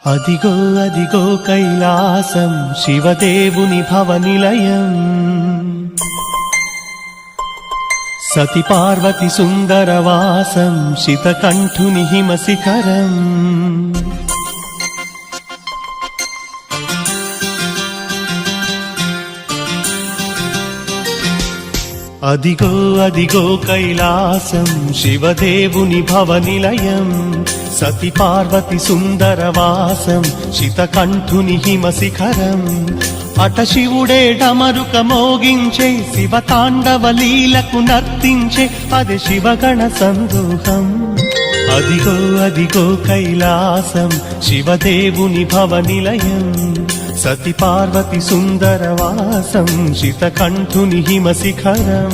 అదిగో అదిగో కైలాసం శివదేవుని భవనిలయం సతి పార్వతి సుందరవాసం శితకంఠుని హిమశిఖరం అదిగో అదిగో కైలాసం శివదేవుని భవనిలయం సతి పార్వతి సుందరవాసం శితకంఠుని హిమశిఖరం అట శివుడే డమరుక మోగించే శివ తాండవ లీలకు నర్తించే అది శివగణ సందోహం అదిగో అదిగో కైలాసం శివదేవుని భవనిలయం సతి పార్వతి సుందరవాసం శితకంఠుని హిమశిఖరం